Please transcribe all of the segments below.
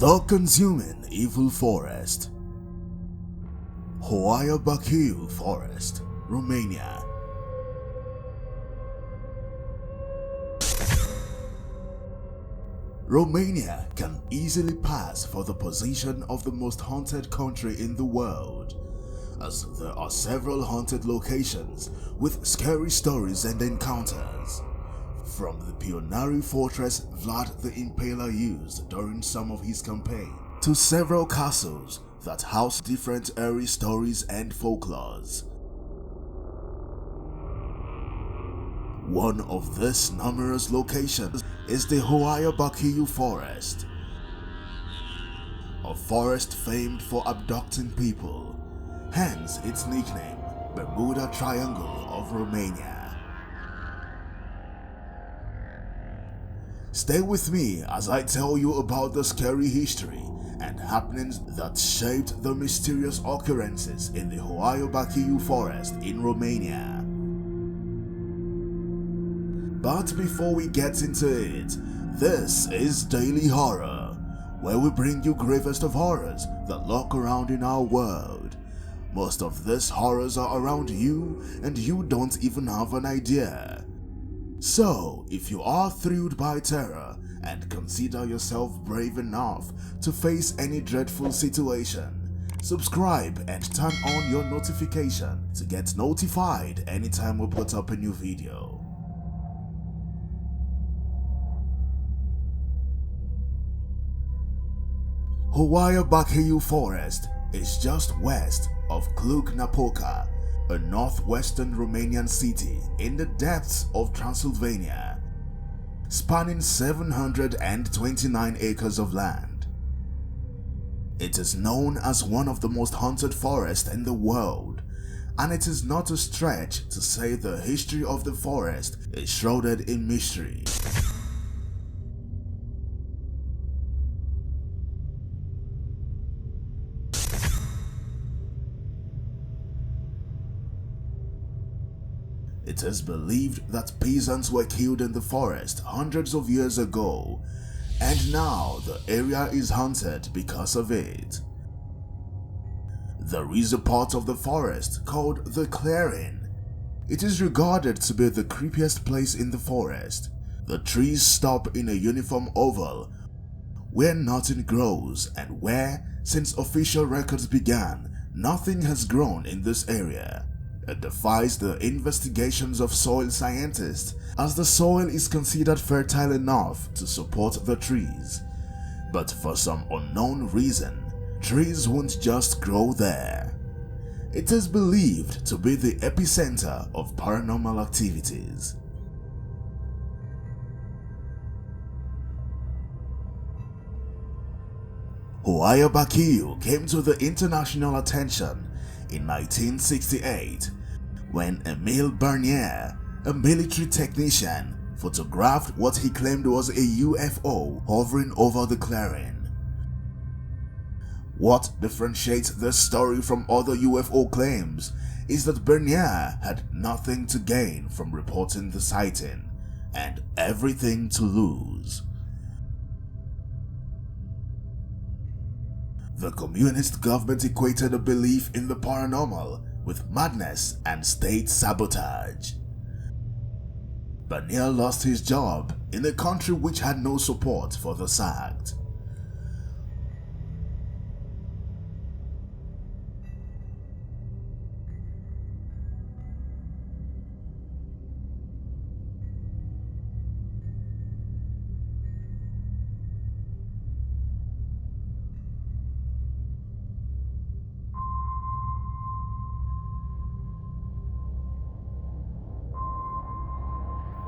The Consuming Evil Forest. Hoia-Baciu Forest, Romania. Romania can easily pass for the position of the most haunted country in the world, as there are several haunted locations with scary stories and encounters. From the pioneering fortress Vlad the Impaler used during some of his campaign, to several castles that house different eerie stories and folklores. One of these numerous locations is the Hoia-Baciu Forest, a forest famed for abducting people, hence its nickname, Bermuda Triangle of Romania. Stay with me as I tell you about the scary history and happenings that shaped the mysterious occurrences in the Hoia-Baciu Forest in Romania. But before we get into it, this is Daily Horror, where we bring you gravest of horrors that lurk around in our world. Most of these horrors are around you and you don't even have an idea. So, if you are thrilled by terror and consider yourself brave enough to face any dreadful situation, subscribe and turn on your notification to get notified anytime we put up a new video. Hoia-Baciu Forest is just west of Cluj-Napoca, a northwestern Romanian city in the depths of Transylvania, spanning 729 acres of land. It is known as one of the most haunted forests in the world, and it is not a stretch to say the history of the forest is shrouded in mystery. It is believed that peasants were killed in the forest hundreds of years ago, and now the area is haunted because of it. There is a part of the forest called the clearing. It is regarded to be the creepiest place in the forest. The trees stop in a uniform oval where nothing grows, and where, since official records began, nothing has grown in this area. It defies the investigations of soil scientists, as the soil is considered fertile enough to support the trees. But for some unknown reason, trees won't just grow there. It is believed to be the epicenter of paranormal activities. Hoia-Baciu came to the international attention in 1968, when Emile Bernier, a military technician, photographed what he claimed was a UFO hovering over the clearing. What differentiates this story from other UFO claims is that Bernier had nothing to gain from reporting the sighting, and everything to lose. The communist government equated a belief in the paranormal with madness and state sabotage. Bernier lost his job in a country which had no support for this act.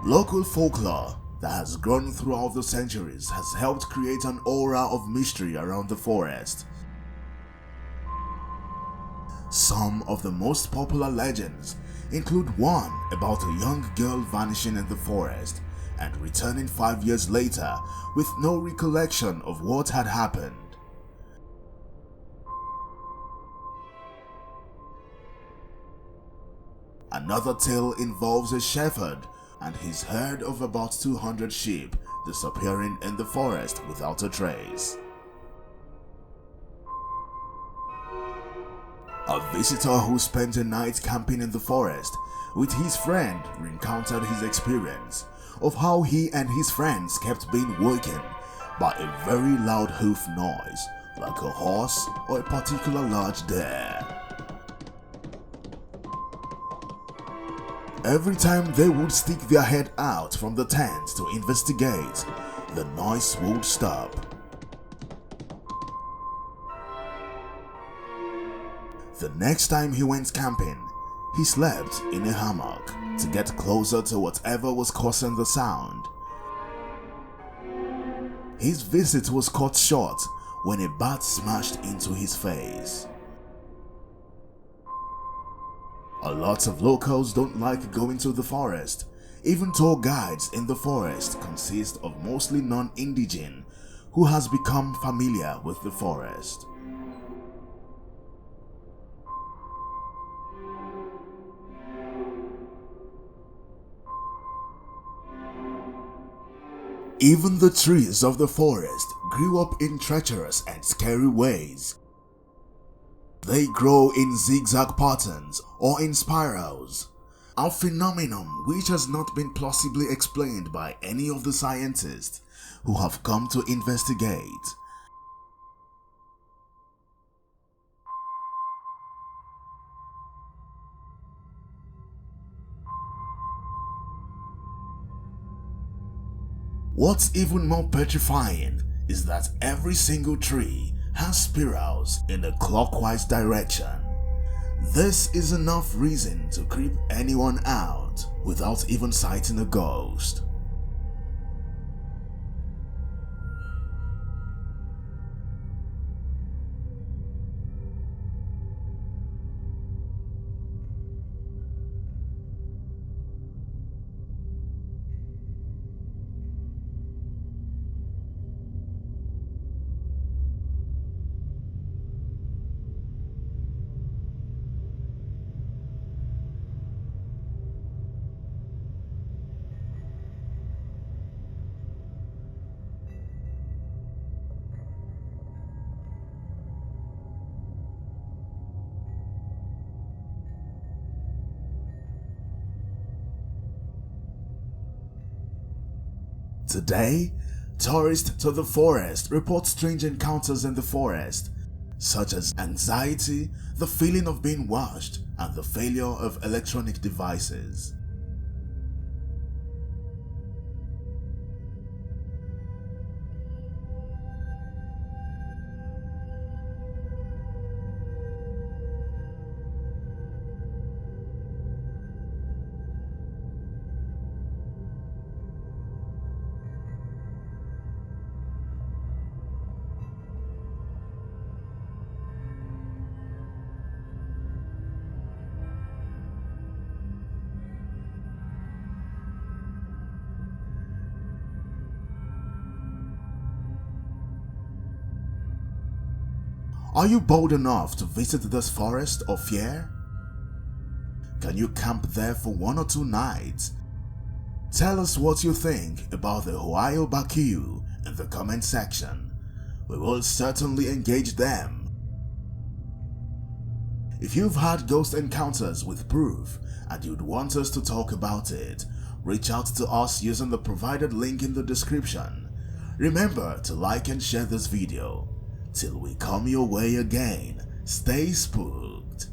Local folklore that has grown throughout the centuries has helped create an aura of mystery around the forest. Some of the most popular legends include one about a young girl vanishing in the forest and returning 5 years later with no recollection of what had happened. Another tale involves a shepherd and his herd of about 200 sheep disappearing in the forest without a trace. A visitor who spent a night camping in the forest with his friend recounted his experience of how he and his friends kept being woken by a very loud hoof noise, like a horse or a particular large deer. Every time they would stick their head out from the tent to investigate, the noise would stop. The next time he went camping, he slept in a hammock to get closer to whatever was causing the sound. His visit was cut short when a bat smashed into his face. A lot of locals don't like going to the forest. Even tour guides in the forest consist of mostly non-indigenous who has become familiar with the forest. Even the trees of the forest grew up in treacherous and scary ways. They grow in zigzag patterns or in spirals, a phenomenon which has not been plausibly explained by any of the scientists who have come to investigate. What's even more petrifying is that every single tree has spirals in a clockwise direction. This is enough reason to creep anyone out without even sighting a ghost. Today, tourists to the forest report strange encounters in the forest, such as anxiety, the feeling of being watched, and the failure of electronic devices. Are you bold enough to visit this forest of fear? Can you camp there for 1 or 2 nights? Tell us what you think about the Hoia-Baciu in the comment section. We will certainly engage them. If you've had ghost encounters with proof and you'd want us to talk about it, reach out to us using the provided link in the description. Remember to like and share this video. Till we come your way again, stay spooked.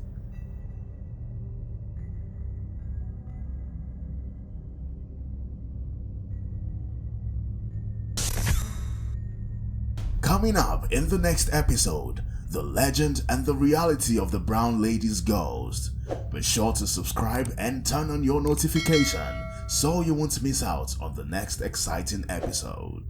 Coming up in the next episode, the legend and the reality of the Brown Lady's ghost. Be sure to subscribe and turn on your notification so you won't miss out on the next exciting episode.